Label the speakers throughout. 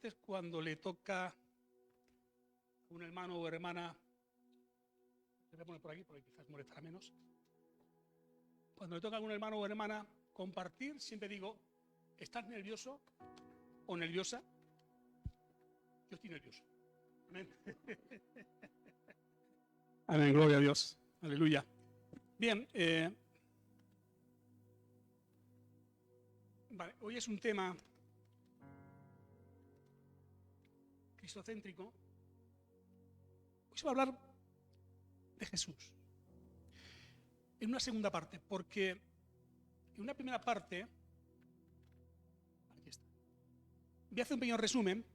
Speaker 1: martes cuando le toca a un hermano o hermana, le voy a poner por aquí porque quizás molestará menos, cuando le toca a un hermano o hermana compartir, siempre digo, ¿estás nervioso o nerviosa? Yo estoy nervioso. Amén. Amén, gloria a Dios. Aleluya. Bien, vale, hoy es un tema cristocéntrico. Hoy se va a hablar de Jesús. En una segunda parte, porque en una primera parte, aquí está, voy a hacer un pequeño resumen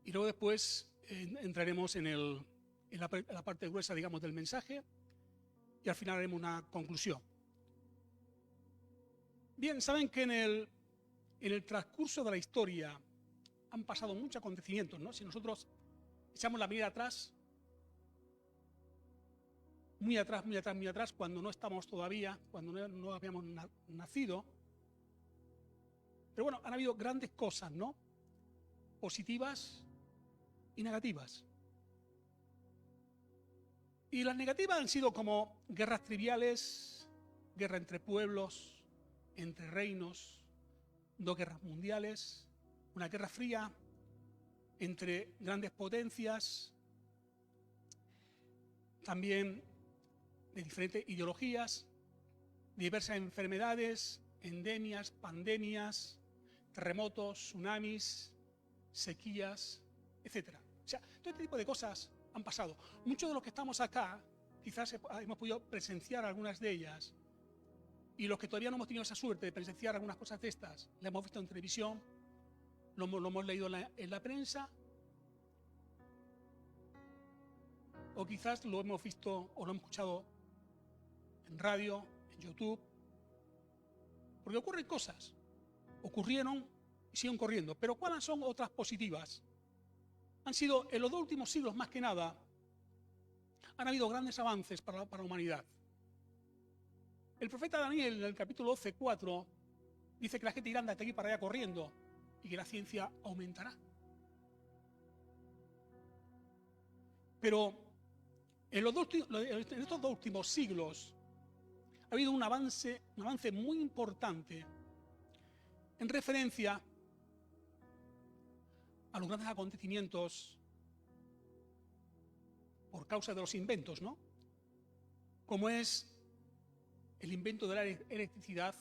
Speaker 1: y luego después entraremos en la parte gruesa, digamos, del mensaje y al final haremos una conclusión. Bien, saben que en el transcurso de la historia han pasado muchos acontecimientos, ¿no? Si nosotros echamos la mirada atrás, muy atrás, cuando no estamos todavía, cuando no habíamos nacido. Pero bueno, han habido grandes cosas, ¿no? Positivas y negativas. Y las negativas han sido como guerras triviales, guerra entre pueblos, entre reinos, 2 guerras mundiales, una guerra fría entre grandes potencias, también de diferentes ideologías, diversas enfermedades, endemias, pandemias, terremotos, tsunamis, sequías, etc. O sea, todo este tipo de cosas han pasado. Muchos de los que estamos acá, quizás hemos podido presenciar algunas de ellas, y los que todavía no hemos tenido esa suerte de presenciar algunas cosas de estas, las hemos visto en televisión, lo hemos leído en la prensa, o quizás lo hemos visto o lo hemos escuchado en radio, en YouTube, porque ocurren cosas, ocurrieron y siguen ocurriendo. Pero ¿cuáles son otras positivas? Han sido, en los 2 últimos siglos más que nada, han habido grandes avances para la humanidad. El profeta Daniel, en el capítulo 12:4, dice que la gente irá de aquí para allá corriendo y que la ciencia aumentará. Pero en estos 2 últimos siglos ha habido un avance muy importante en referencia a los grandes acontecimientos por causa de los inventos, ¿no? Como es el invento de la electricidad,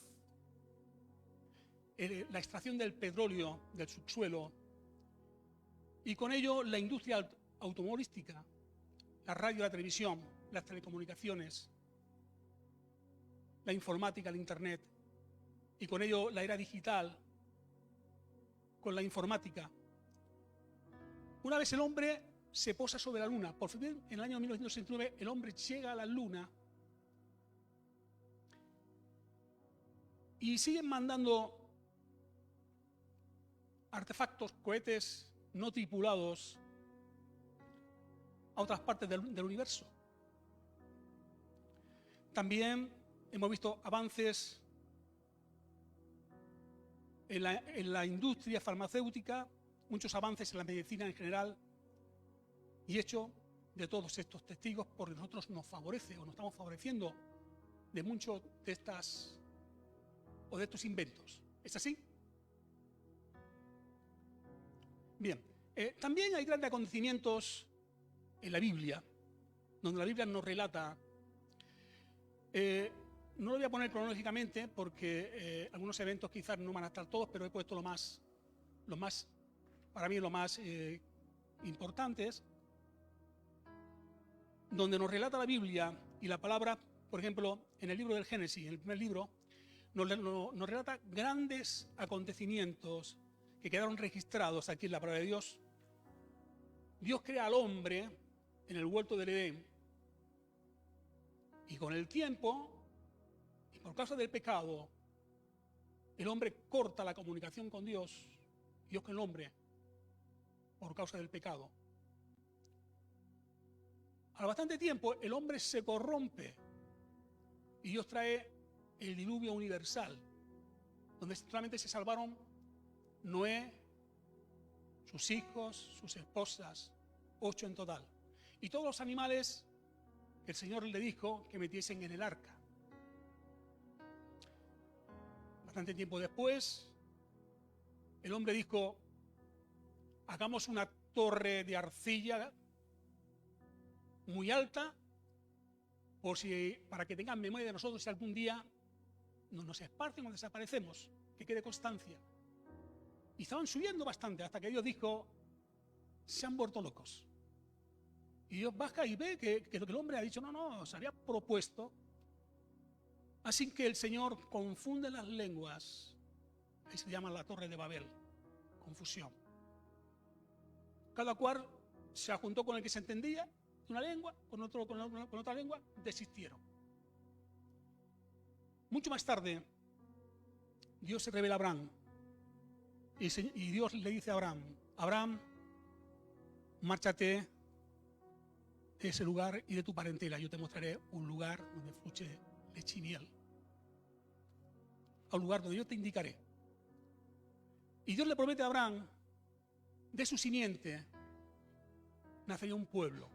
Speaker 1: la extracción del petróleo del subsuelo y con ello la industria automovilística, la radio, la televisión, las telecomunicaciones, la informática, el internet y con ello la era digital con la informática. Una vez el hombre se posa sobre la luna, por fin en el año 1969 el hombre llega a la luna y siguen mandando artefactos, cohetes no tripulados a otras partes del universo. También hemos visto avances en la industria farmacéutica, muchos avances en la medicina en general, y hecho de todos estos testigos porque nosotros nos favorece o nos estamos favoreciendo de muchos de estos inventos. ¿Es así? Bien, también hay grandes acontecimientos en la Biblia, donde la Biblia nos relata, no lo voy a poner cronológicamente porque algunos eventos quizás no van a estar todos, pero he puesto para mí lo más importantes, donde nos relata la Biblia y la palabra, por ejemplo, en el libro del Génesis, en el primer libro, nos relata grandes acontecimientos que quedaron registrados aquí en la palabra de Dios. Dios crea al hombre en el huerto del Edén y con el tiempo y por causa del pecado el hombre corta la comunicación con Dios con el hombre por causa del pecado. Al bastante tiempo el hombre se corrompe y Dios trae el diluvio universal, donde solamente se salvaron Noé, sus hijos, sus esposas, 8 en total. Y todos los animales que el Señor le dijo que metiesen en el arca. Bastante tiempo después, el hombre dijo: hagamos una torre de arcilla muy alta, para que tengan memoria de nosotros si algún día nos esparcen o desaparecemos, que quede constancia. Y estaban subiendo bastante hasta que Dios dijo: se han vuelto locos. Y Dios baja y ve que lo que el hombre ha dicho no, se había propuesto. Así que el Señor confunde las lenguas. Ahí se llama la Torre de Babel, confusión. Cada cual se juntó con el que se entendía de una lengua, con otra lengua, desistieron. Mucho más tarde, Dios se revela a Abraham y Dios le dice a Abraham: Abraham, márchate de ese lugar y de tu parentela, yo te mostraré un lugar donde fluye leche y miel, a un lugar donde yo te indicaré. Y Dios le promete a Abraham: de su simiente nacería un pueblo.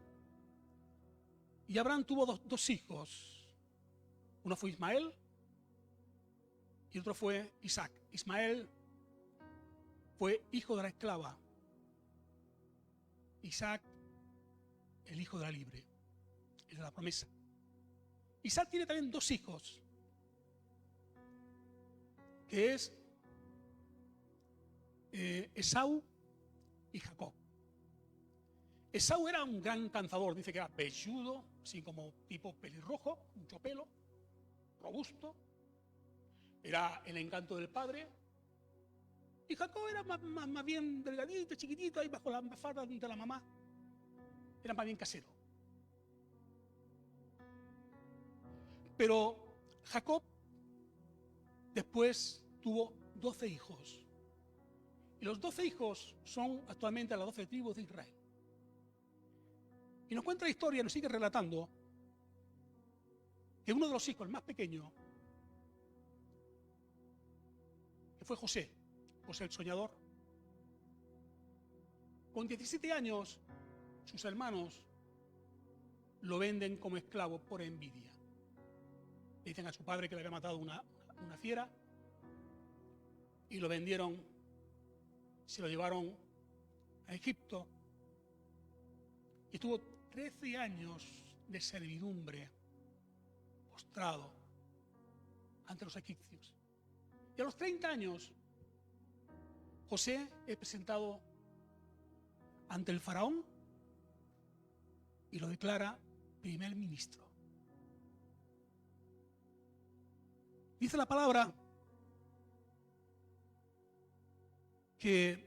Speaker 1: Y Abraham tuvo dos hijos. Uno fue Ismael y otro fue Isaac. Ismael fue hijo de la esclava. Isaac, el hijo de la libre, el de la promesa. Isaac tiene también 2 hijos, que es Esaú y Jacob. Esaú era un gran cazador, dice que era velludo, así como tipo pelirrojo, mucho pelo, robusto, era el encanto del padre. Y Jacob era más bien delgadito, chiquitito, ahí bajo la falda de la mamá. Era más bien casero. Pero Jacob después tuvo 12 hijos. Y los 12 hijos son actualmente las 12 tribus de Israel. Y nos cuenta la historia, nos sigue relatando que uno de los hijos, el más pequeño, que fue José el soñador, con 17 años, sus hermanos lo venden como esclavo por envidia. Le dicen a su padre que le había matado una fiera y lo vendieron, se lo llevaron a Egipto y estuvo 13 años de servidumbre postrado ante los egipcios. Y a los 30 años, José es presentado ante el faraón y lo declara primer ministro. Dice la palabra que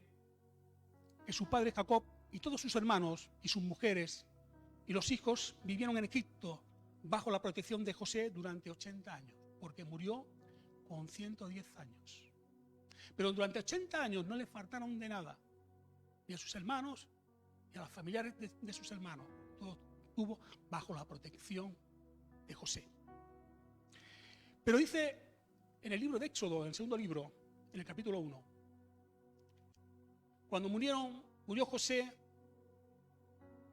Speaker 1: su padre Jacob y todos sus hermanos y sus mujeres y los hijos vivieron en Egipto bajo la protección de José durante 80 años, porque murió con 110 años. Pero durante 80 años no le faltaron de nada, ni a sus hermanos, ni a los familiares de sus hermanos. Todo estuvo bajo la protección de José. Pero dice en el libro de Éxodo, en el segundo libro, en el capítulo 1, cuando murió José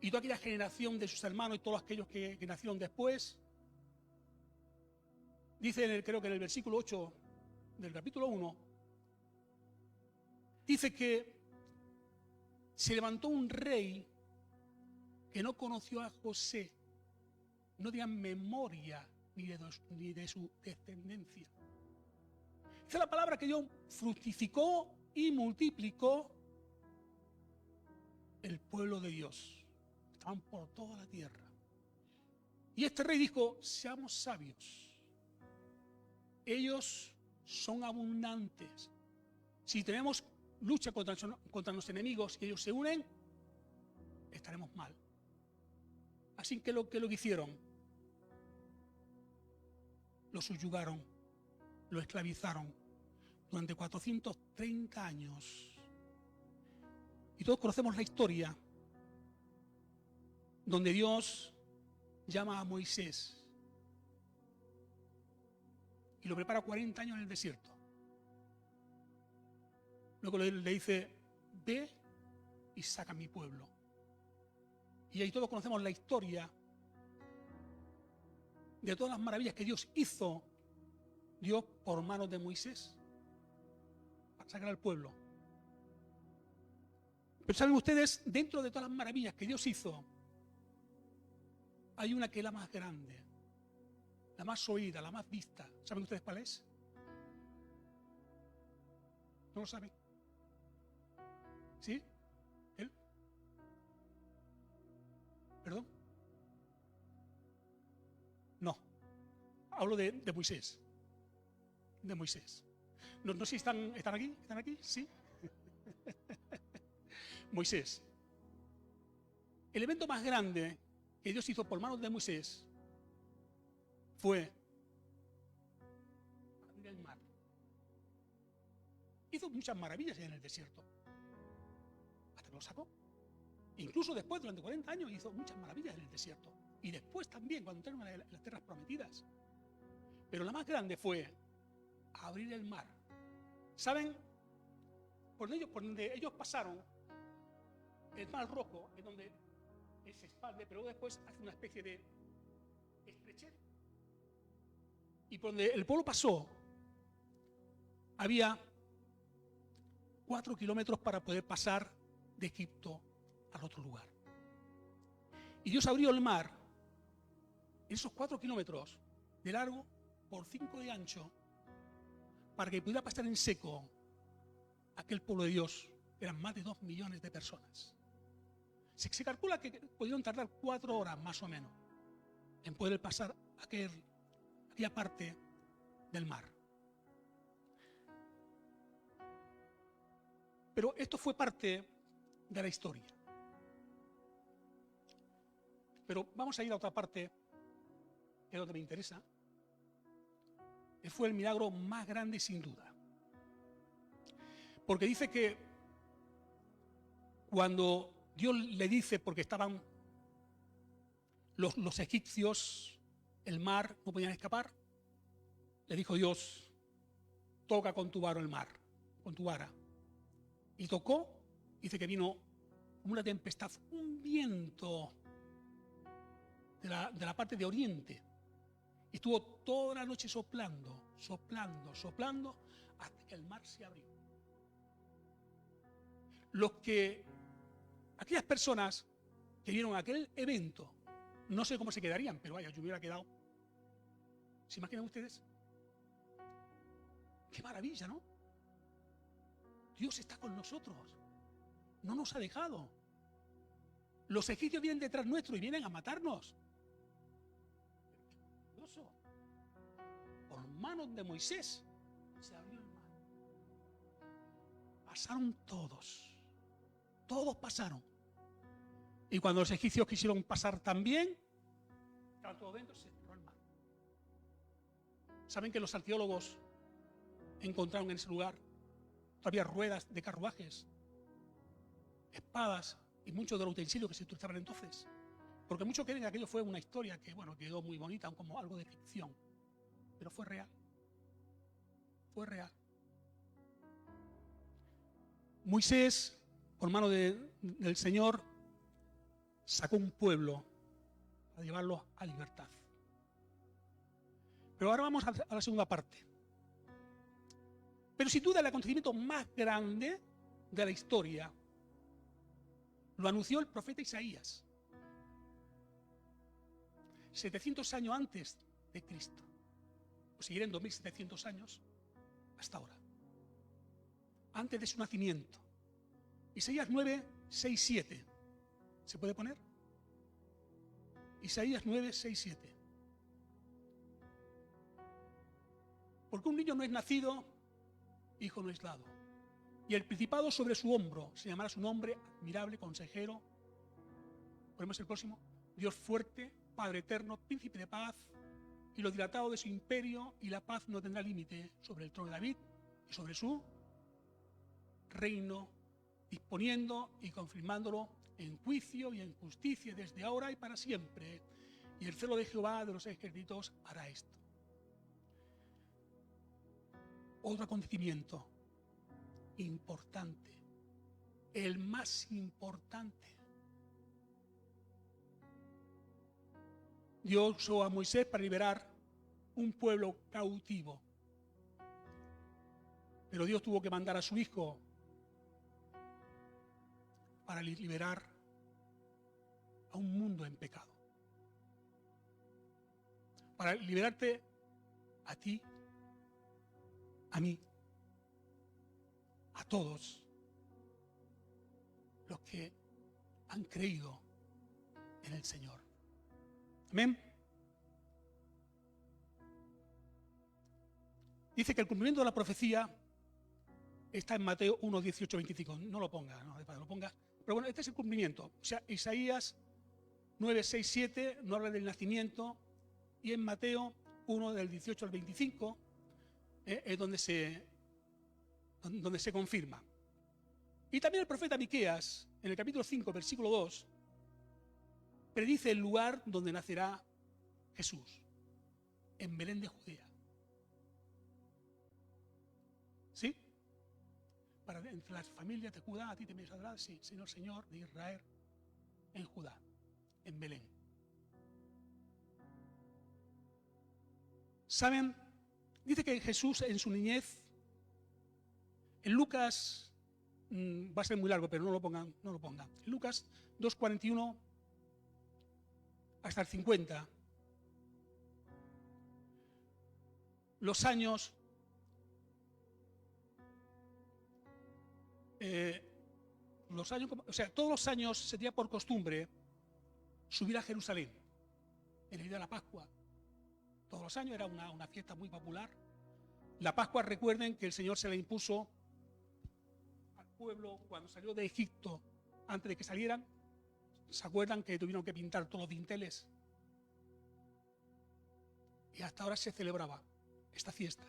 Speaker 1: y toda aquella generación de sus hermanos y todos aquellos que nacieron después, dice creo que en el versículo 8 del capítulo 1, dice que se levantó un rey que no conoció a José, no tenía memoria ni de su descendencia. Dice la palabra que Dios fructificó y multiplicó el pueblo de Dios. Estaban por toda la tierra. Y este rey dijo: seamos sabios. Ellos son abundantes. Si tenemos lucha contra los enemigos y ellos se unen, estaremos mal. Así que lo que hicieron, lo subyugaron, lo esclavizaron durante 430 años. Y todos conocemos la historia donde Dios llama a Moisés y lo prepara 40 años en el desierto. Luego le dice, ve y saca a mi pueblo. Y ahí todos conocemos la historia de todas las maravillas que Dios hizo, Dios por manos de Moisés, para sacar al pueblo. Pero saben ustedes, dentro de todas las maravillas que Dios hizo, hay una que es la más grande, la más oída, la más vista. ¿Saben ustedes cuál es? ¿No lo saben? ¿Sí? ¿Él? ¿Perdón? No. Hablo de Moisés. De Moisés. No sé si están aquí. ¿Están aquí? Sí. Moisés. El evento más grande que Dios hizo por manos de Moisés fue abrir el mar. Hizo muchas maravillas en el desierto, hasta que lo sacó. Incluso después, durante 40 años, hizo muchas maravillas en el desierto. Y después también, cuando entraron en las tierras prometidas. Pero la más grande fue abrir el mar. ¿Saben? Por donde ellos pasaron, el mar rojo es donde se expande, pero después hace una especie de estrechez. Y por donde el pueblo pasó, había 4 kilómetros para poder pasar de Egipto al otro lugar. Y Dios abrió el mar en esos 4 kilómetros de largo por 5 de ancho para que pudiera pasar en seco aquel pueblo de Dios. Eran más de 2 millones de personas. Se calcula que pudieron tardar 4 horas más o menos en poder pasar aquella parte del mar. Pero esto fue parte de la historia. Pero vamos a ir a otra parte, que es lo que me interesa. Que fue el milagro más grande sin duda. Porque dice que cuando Dios le dice, porque estaban los egipcios, el mar, no podían escapar, le dijo Dios, toca con tu vara el mar, con tu vara. Y tocó, dice que vino una tempestad, un viento de la parte de oriente. Y estuvo toda la noche soplando, hasta que el mar se abrió. Aquellas personas que vieron aquel evento, no sé cómo se quedarían, pero vaya, yo me hubiera quedado. ¿Se imaginan ustedes? ¡Qué maravilla!, ¿no? Dios está con nosotros. No nos ha dejado. Los egipcios vienen detrás nuestro y vienen a matarnos. Por manos de Moisés se abrió el mar. Pasaron todos. Todos pasaron. Y cuando los egipcios quisieron pasar también, estaban todos dentro, se cerró el mar. ¿Saben que los arqueólogos encontraron en ese lugar todavía ruedas de carruajes, espadas y muchos de los utensilios que se utilizaban entonces? Porque muchos creen que aquello fue una historia que, quedó muy bonita, como algo de ficción. Pero fue real. Fue real. Moisés, por mano del Señor, sacó un pueblo para llevarlo a libertad. Pero ahora vamos a la segunda parte. Pero sin duda el acontecimiento más grande de la historia lo anunció el profeta Isaías, 700 años antes de Cristo. O seguirán 2700 años hasta ahora, antes de su nacimiento. Isaías 9, 6, 7. ¿Se puede poner? Isaías 9, 6, 7. Porque un niño no es nacido, hijo no es dado. Y el principado sobre su hombro, se llamará su nombre, admirable, consejero. ¿Ponemos el próximo? Dios fuerte, Padre eterno, príncipe de paz. Y lo dilatado de su imperio y la paz no tendrá límite sobre el trono de David y sobre su reino, disponiendo y confirmándolo en juicio y en justicia desde ahora y para siempre. Y el celo de Jehová de los ejércitos hará esto. Otro acontecimiento. importante, el más importante. Dios usó a Moisés para liberar un pueblo cautivo. Pero Dios tuvo que mandar a su hijo para liberar a un mundo en pecado. Para liberarte a ti, a mí, a todos los que han creído en el Señor. Amén. Dice que el cumplimiento de la profecía está en Mateo 1, 18, 25. No lo ponga, no lo ponga. Pero bueno, este es el cumplimiento. O sea, Isaías 9, 6, 7 no habla del nacimiento, y en Mateo 1, del 18 al 25 es donde se confirma. Y también el profeta Miqueas, en el capítulo 5, versículo 2, predice el lugar donde nacerá Jesús, en Belén de Judea. ¿Sí? Para entre las familias de Judá, a ti te me saldrá, sí, Señor de Israel, en Judá, en Belén. ¿Saben? Dice que Jesús en su niñez, en Lucas, va a ser muy largo, pero no lo pongan. En Lucas 2:41 hasta el 50, los años todos los años se tenía por costumbre subir a Jerusalén en el día de la Pascua. Todos los años era una fiesta muy popular. La Pascua, recuerden que el Señor se la impuso al pueblo cuando salió de Egipto, antes de que salieran. ¿Se acuerdan que tuvieron que pintar todos los dinteles? Y hasta ahora se celebraba esta fiesta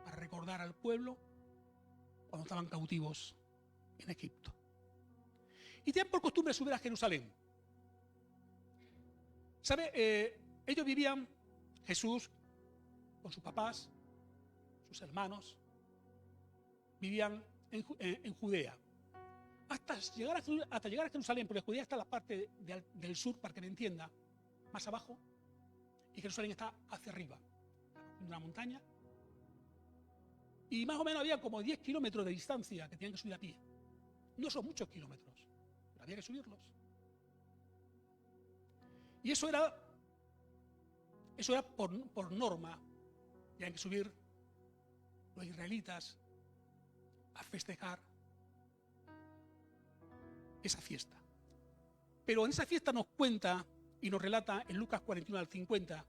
Speaker 1: para recordar al pueblo cuando estaban cautivos en Egipto. Y tenían por costumbre subir a Jerusalén. ¿Sabe? Ellos vivían, Jesús, con sus papás, sus hermanos, vivían en Judea. Hasta llegar a Jerusalén, porque Judea está en la parte del sur, para que me entienda, más abajo, y Jerusalén está hacia arriba, en una montaña. Y más o menos había como 10 kilómetros de distancia que tenían que subir a pie. No son muchos kilómetros, pero había que subirlos. Y eso era por norma. Tenían que subir los israelitas a festejar esa fiesta. Pero en esa fiesta nos cuenta y nos relata en Lucas 41 al 50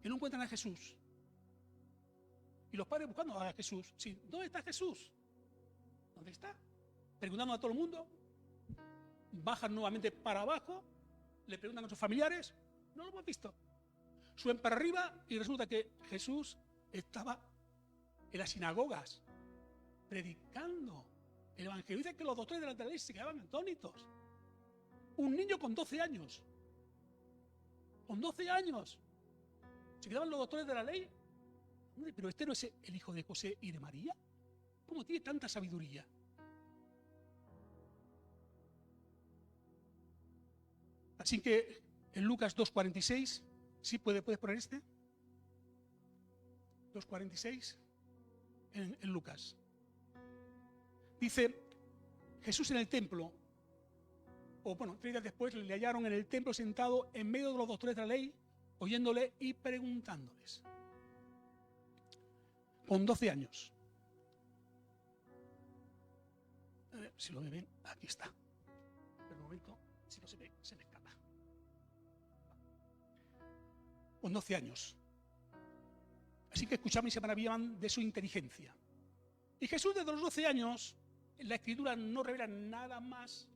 Speaker 1: que no encuentran a Jesús. Y los padres buscando a Jesús. Sí, ¿dónde está Jesús? ¿Dónde está? Preguntando a todo el mundo. Bajan nuevamente para abajo. Le preguntan a sus familiares. No lo hemos visto. Suben para arriba y resulta que Jesús estaba en las sinagogas predicando el evangelio. Dice que los doctores de la ley se quedaban atónitos. Un niño con 12 años. Con 12 años. Se quedaban los doctores de la ley. Pero este no es el hijo de José y de María. ¿Cómo tiene tanta sabiduría? Así que en Lucas 2:46, ¿sí puedes poner este? 2:46 en Lucas. Dice, Jesús en el templo, 3 días después le hallaron en el templo sentado en medio de los doctores de la ley, oyéndole y preguntándoles. Con 12 años. A ver si lo ven, aquí está. Pero un momento, si no se me escapa. Con 12 años. Así que escuchaban y se maravillaban de su inteligencia. Y Jesús desde los 12 años, en la Escritura no revela nada más.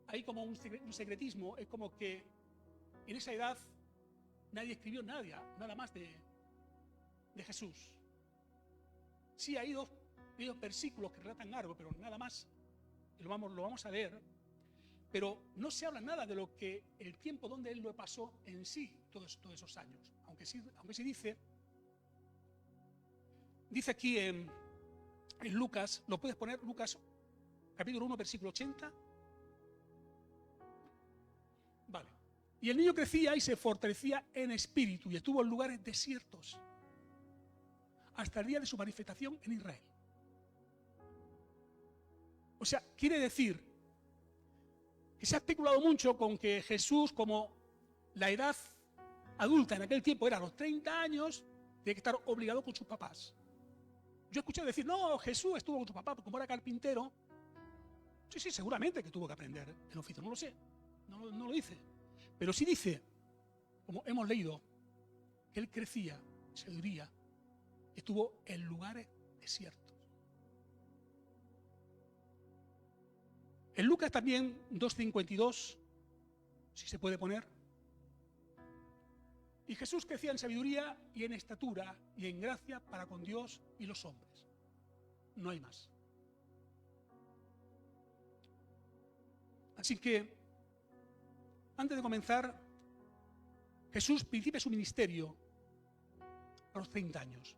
Speaker 1: Hay como un secretismo, es como que en esa edad nadie escribió nada más de Jesús. Sí, hay dos versículos que relatan algo, pero nada más. Lo vamos a leer. Pero no se habla nada de lo que el tiempo donde él lo pasó en sí, todos esos años. Aunque sí dice Dice aquí en Lucas, ¿lo puedes poner? Lucas capítulo 1, versículo 80. Vale. Y el niño crecía y se fortalecía en espíritu y estuvo en lugares desiertos hasta el día de su manifestación en Israel. O sea, quiere decir que se ha especulado mucho con que Jesús, como la edad adulta en aquel tiempo era los 30 años, tiene que estar obligado con sus papás. Yo he escuchado decir, no, Jesús estuvo con su papá, como era carpintero. Sí, seguramente que tuvo que aprender el oficio, no lo sé, no lo dice. Pero sí dice, como hemos leído, que él crecía, sabiduría, estuvo en lugares desiertos. En Lucas también 2:52, si se puede poner. Y Jesús crecía en sabiduría y en estatura y en gracia para con Dios y los hombres. No hay más. Así que, antes de comenzar, Jesús principia su ministerio a los 30 años.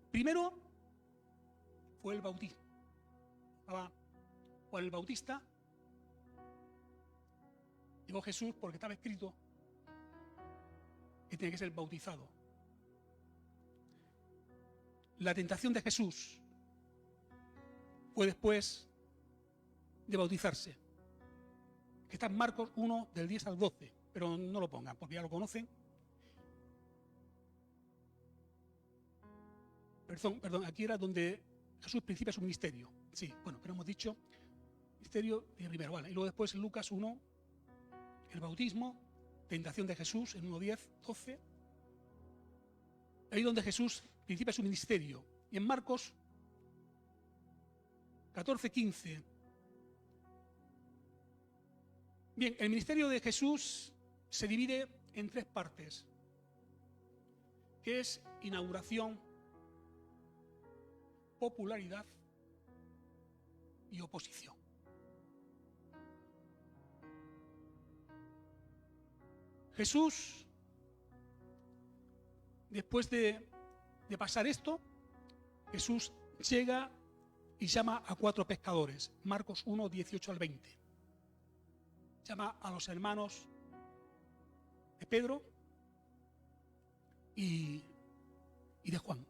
Speaker 1: Primero fue el bautismo. Estaba Juan el Bautista. Llegó Jesús porque estaba escrito que tiene que ser bautizado. La tentación de Jesús fue después de bautizarse, que está en Marcos 1, del 10 al 12, pero no lo pongan porque ya lo conocen. Perdón, aquí era donde Jesús principia su ministerio. Sí, bueno, pero hemos dicho ministerio de primero, vale. Y luego después en Lucas 1, el bautismo, tentación de Jesús en 1:10, 12. Ahí donde Jesús principia su ministerio. Y en Marcos 14:15. Bien, el ministerio de Jesús se divide en 3 partes, que es inauguración, popularidad y oposición. Jesús, después de pasar esto, Jesús llega y llama a 4 pescadores. Marcos 1, 18 al 20. Llama a los hermanos de Pedro y de Juan.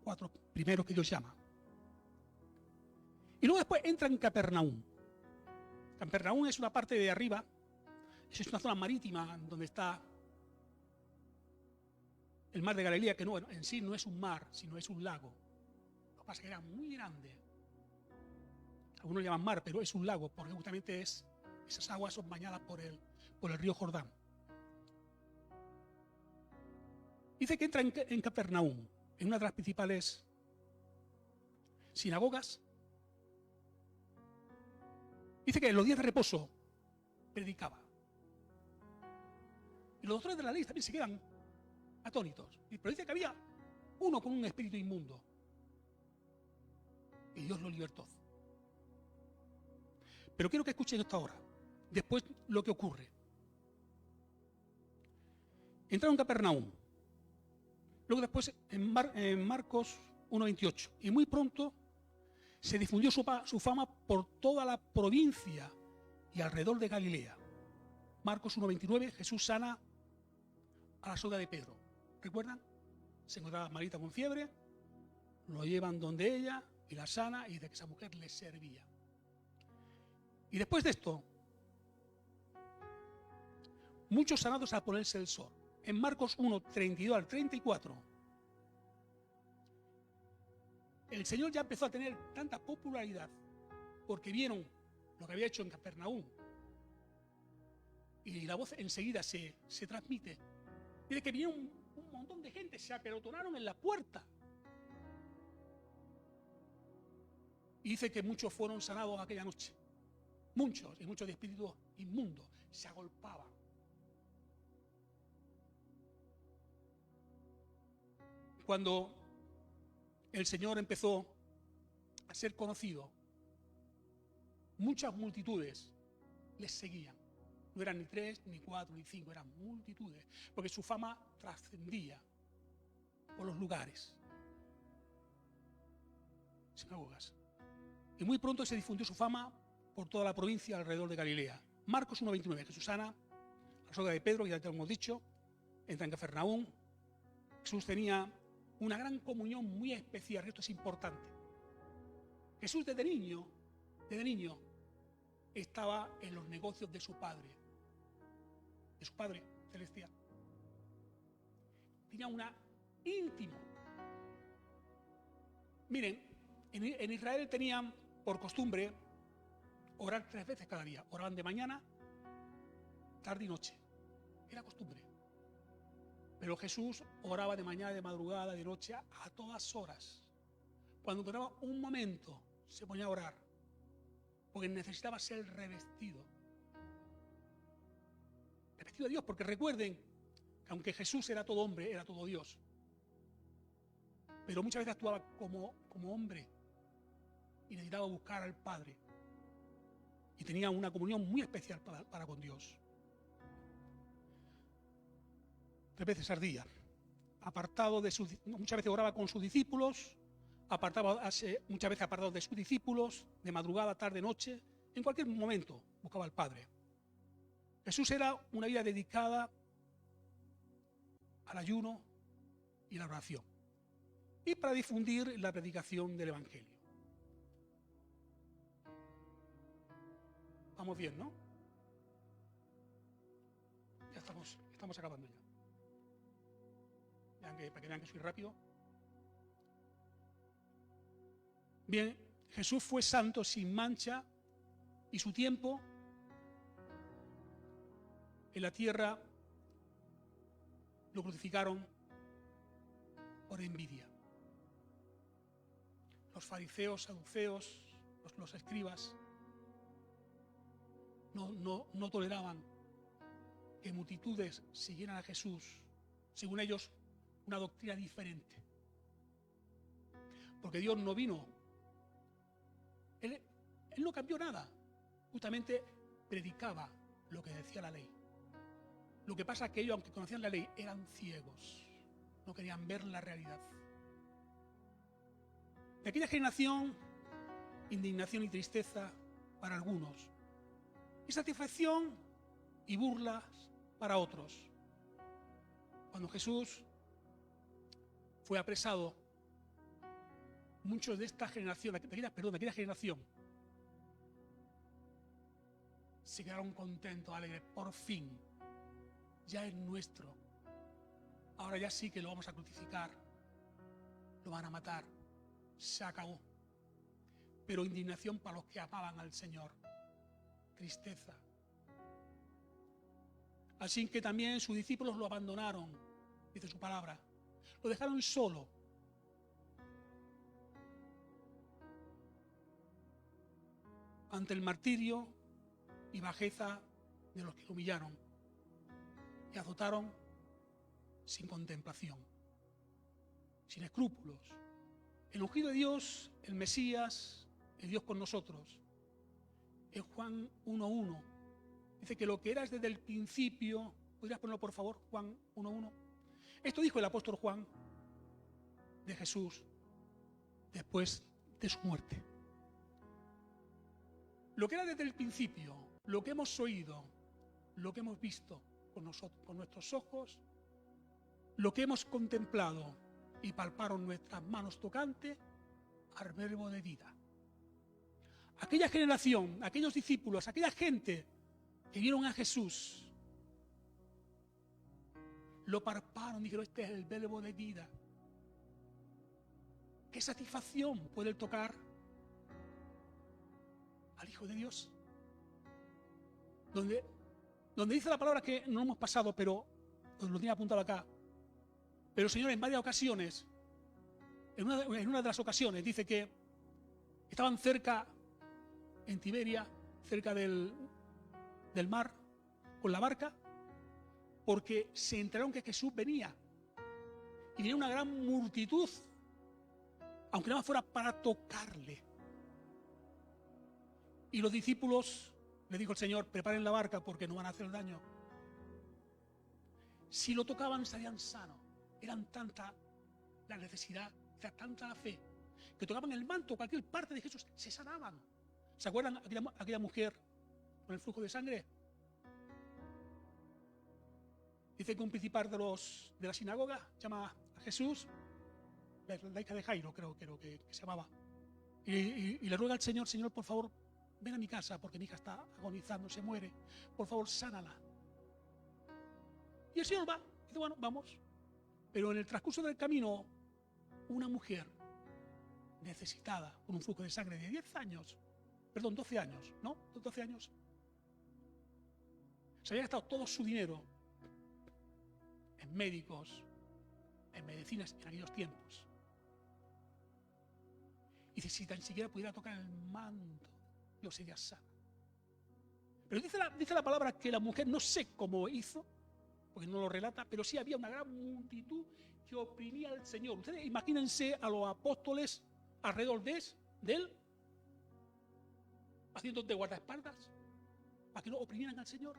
Speaker 1: 4 primeros que Dios llama. Y luego después entra en Capernaum. Capernaum es una parte de arriba. Es una zona marítima donde está el mar de Galilea, que no, en sí no es un mar, sino es un lago. Lo que pasa es que era muy grande. Algunos lo llaman mar, pero es un lago, porque justamente esas aguas son bañadas por el río Jordán. Dice que entra en Capernaum, en una de las principales sinagogas. Dice que en los días de reposo predicaba. Y los doctores de la ley también se quedan atónitos. Pero dice que había uno con un espíritu inmundo. Y Dios lo libertó. Pero quiero que escuchen esto ahora. Después lo que ocurre. Entraron en Capernaum. Luego después en Marcos 1:28. Y muy pronto se difundió su fama por toda la provincia y alrededor de Galilea. Marcos 1:29, Jesús sana a la suegra de Pedro. ¿Recuerdan? Se encontraba Marita con fiebre, lo llevan donde ella y la sana y dice que esa mujer le servía. Y después de esto, muchos sanados al ponerse el sol. En Marcos 1, 32 al 34, el Señor ya empezó a tener tanta popularidad porque vieron lo que había hecho en Capernaum y la voz enseguida se transmite. Dice que vino un montón de gente, se apelotonaron en la puerta. Y dice que muchos fueron sanados aquella noche. Muchos, y muchos de espíritus inmundos se agolpaban. Cuando el Señor empezó a ser conocido, muchas multitudes les seguían. No eran ni 3, ni 4, ni 5, eran multitudes, porque su fama trascendía por los lugares. sinagogas. Y muy pronto se difundió su fama por toda la provincia alrededor de Galilea. Marcos 1:29, Jesús sana la soga de Pedro, que ya te lo hemos dicho, entra en Cafarnaúm. Jesús tenía una gran comunión muy especial, esto es importante. Jesús desde niño, estaba en los negocios de su Padre celestial. Tenía una íntima. Miren, en Israel tenían por costumbre orar 3 veces cada día. Oraban de mañana, tarde y noche. Era costumbre. Pero Jesús oraba de mañana, de madrugada, de noche, a todas horas. Cuando encontraba un momento, se ponía a orar, porque necesitaba ser revestido de Dios, porque recuerden que aunque Jesús era todo hombre, era todo Dios, pero muchas veces actuaba como hombre y necesitaba buscar al Padre, y tenía una comunión muy especial para con Dios. 3 veces al día, muchas veces oraba con sus discípulos, muchas veces apartado de sus discípulos, de madrugada, tarde, noche, en cualquier momento buscaba al Padre. Jesús era una vida dedicada al ayuno y la oración, y para difundir la predicación del Evangelio. Vamos bien, ¿no? Ya estamos acabando ya. Para que vean que soy rápido. Bien, Jesús fue santo sin mancha y su tiempo en la tierra lo crucificaron por envidia. Los fariseos, saduceos, los escribas no toleraban que multitudes siguieran a Jesús, según ellos, una doctrina diferente. Porque Dios no vino. Él no cambió nada. Justamente predicaba lo que decía la ley. Lo que pasa es que ellos, aunque conocían la ley, eran ciegos. No querían ver la realidad. De aquella generación, indignación y tristeza para algunos, y satisfacción y burlas para otros. Cuando Jesús fue apresado, muchos de esta generación, de aquella generación, se quedaron contentos, alegres. Por fin, ya es nuestro. Ahora ya sí que lo vamos a crucificar, lo van a matar, se acabó. Pero indignación para los que amaban al Señor, tristeza. Así que también sus discípulos lo abandonaron, dice su palabra, lo dejaron solo. Ante el martirio y bajeza de los que lo humillaron y azotaron sin contemplación, sin escrúpulos. El ungido de Dios, el Mesías, el Dios con nosotros. En Juan 1:1 dice que lo que eras desde el principio, ¿podrías ponerlo por favor? Juan 1:1. Esto dijo el apóstol Juan de Jesús después de su muerte. Lo que era desde el principio, lo que hemos oído, lo que hemos visto con nuestros ojos, lo que hemos contemplado y palparon nuestras manos tocante al verbo de vida. Aquella generación, aquellos discípulos, aquella gente que vieron a Jesús, lo palparon, dijeron: este es el verbo de vida. ¿Qué satisfacción puede tocar al Hijo de Dios? Donde dice la palabra que no hemos pasado, pero lo tenía apuntado acá. Pero el Señor en varias ocasiones, en una de las ocasiones, dice que estaban cerca, en Tiberia, cerca del mar, con la barca, porque se enteraron que Jesús venía. Y venía una gran multitud, aunque nada más fuera para tocarle. Y los discípulos, le dijo el Señor: preparen la barca porque no van a hacer daño. Si lo tocaban, salían sanos. Eran tanta la necesidad, era tanta la fe, que tocaban el manto, cualquier parte de Jesús, se sanaban. ¿Se acuerdan aquella mujer con el flujo de sangre? Dice que un principal de la sinagoga llama a Jesús, la hija de Jairo, creo que se llamaba, y le ruega al Señor: Señor, por favor, ven a mi casa porque mi hija está agonizando, se muere, por favor, sánala. Y el Señor va, dice: bueno, vamos. Pero en el transcurso del camino, una mujer necesitada, con un flujo de sangre de 12 años, ¿no? 12 años. Se había gastado todo su dinero en médicos, en medicinas en aquellos tiempos. Y dice: si tan siquiera pudiera tocar el manto, yo sería sana. Pero dice la palabra que la mujer, no sé cómo hizo, porque no lo relata, pero sí había una gran multitud que oprimía al Señor. Ustedes imagínense a los apóstoles alrededor de él, haciendo de guardaespaldas, para que no oprimieran al Señor.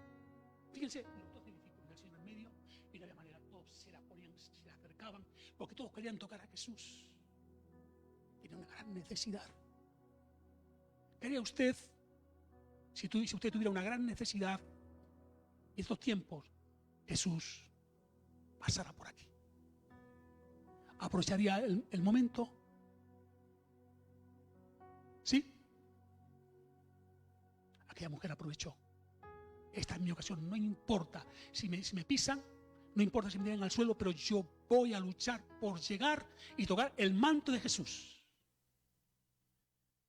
Speaker 1: Fíjense, los 12 discípulos del Señor en medio, y de la manera todos se le acercaban, porque todos querían tocar a Jesús. Tenía una gran necesidad. ¿Quería usted, si usted tuviera una gran necesidad, en estos tiempos, Jesús pasara por aquí? ¿Aprovecharía el momento? ¿Sí? Aquella mujer aprovechó. Esta es mi ocasión, no importa si me pisan, no importa si me tiran al suelo, pero yo voy a luchar por llegar y tocar el manto de Jesús.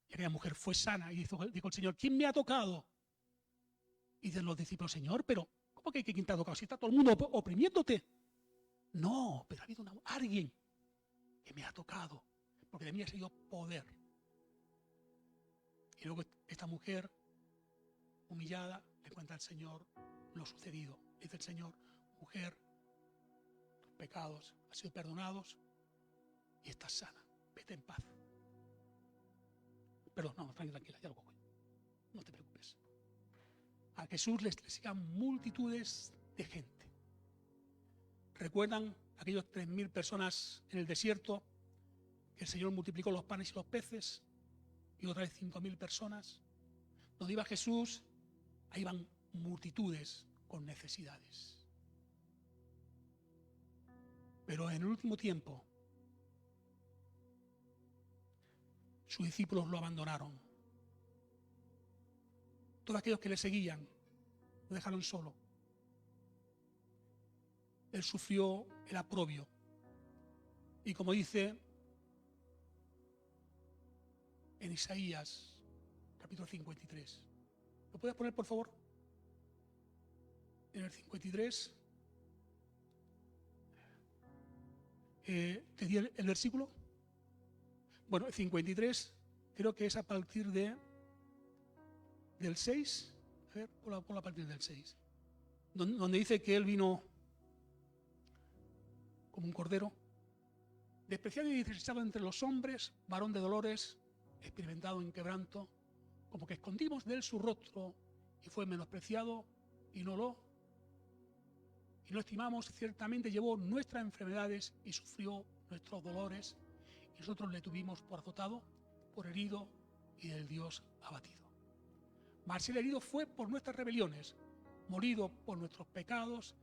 Speaker 1: Y aquella mujer fue sana y dijo el Señor: ¿quién me ha tocado? Y dicen los discípulos: Señor, pero ¿cómo que quién te ha tocado? Si está todo el mundo oprimiéndote. No, pero ha habido alguien que me ha tocado, porque de mí ha salido poder. Y luego esta mujer, humillada, le cuenta al Señor lo sucedido. Dice el Señor: mujer, tus pecados han sido perdonados y estás sana, vete en paz. Perdón, no, tranquila, ya lo cojo. No te preocupes. A Jesús le sigan multitudes de gente. ¿Recuerdan aquellos 3.000 personas en el desierto que el Señor multiplicó los panes y los peces? Y otra vez 5.000 personas. Donde iba Jesús, ahí van multitudes con necesidades. Pero en el último tiempo, sus discípulos lo abandonaron. Todos aquellos que le seguían lo dejaron solo. Él sufrió el oprobio. Y como dice en Isaías, capítulo 53. ¿Lo puedes poner, por favor? En el 53. ¿Te di el versículo? Bueno, el 53 creo que es a partir del 6. A ver, ponlo a partir del 6. Donde dice que Él vino como un cordero, despreciado y desechado entre los hombres, varón de dolores, experimentado en quebranto, como que escondimos de Él su rostro, y fue menospreciado y no lo estimamos. Ciertamente llevó nuestras enfermedades y sufrió nuestros dolores, y nosotros le tuvimos por azotado, por herido y del Dios abatido. Mas el herido fue por nuestras rebeliones, molido por nuestros pecados.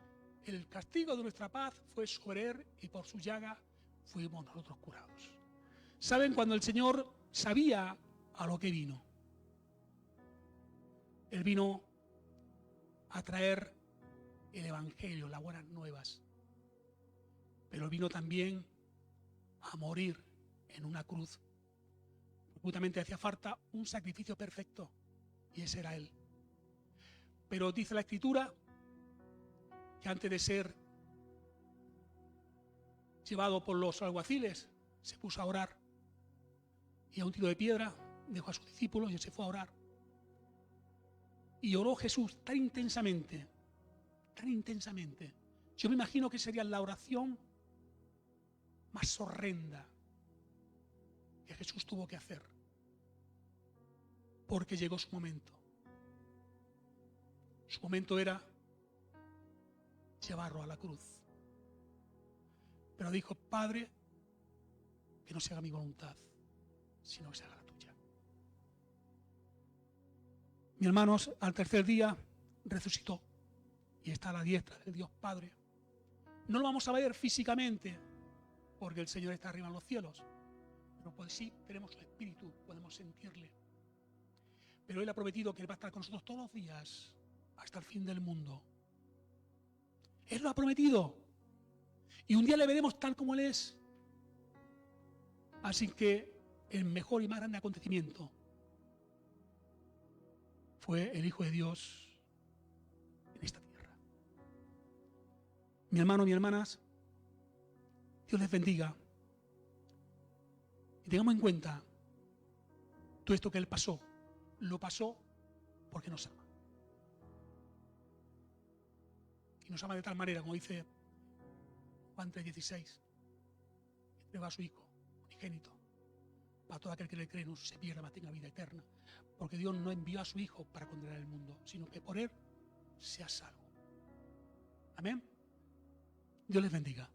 Speaker 1: El castigo de nuestra paz fue sobre Él, y por su llaga fuimos nosotros curados. ¿Saben? Cuando el Señor sabía a lo que vino, Él vino a traer el Evangelio, las buenas nuevas, pero vino también a morir en una cruz. Justamente hacía falta un sacrificio perfecto, y ese era Él. Pero dice la Escritura que antes de ser llevado por los alguaciles, se puso a orar, y a un tiro de piedra dejó a sus discípulos y se fue a orar. Y oró Jesús tan intensamente. Yo me imagino que sería la oración más horrenda que Jesús tuvo que hacer, porque llegó su momento. Su momento era llevarlo a la cruz. Pero dijo: Padre, que no se haga mi voluntad, sino que se haga la tuya. Mi hermanos, al tercer día resucitó y está a la diestra del Dios Padre. No lo vamos a ver físicamente, porque el Señor está arriba en los cielos, pero pues sí tenemos su espíritu, podemos sentirle. Pero Él ha prometido que Él va a estar con nosotros todos los días hasta el fin del mundo. Él lo ha prometido. Y un día le veremos tal como Él es. Así que el mejor y más grande acontecimiento fue el Hijo de Dios en esta tierra. Mi hermano, mis hermanas, Dios les bendiga. Y tengamos en cuenta todo esto que Él pasó. Lo pasó porque nos ama. Y nos ama de tal manera, como dice Juan 3:16, entregó a su Hijo unigénito, para todo aquel que le cree no se pierda, mas tenga vida eterna. Porque Dios no envió a su Hijo para condenar el mundo, sino que por Él sea salvo. Amén. Dios les bendiga.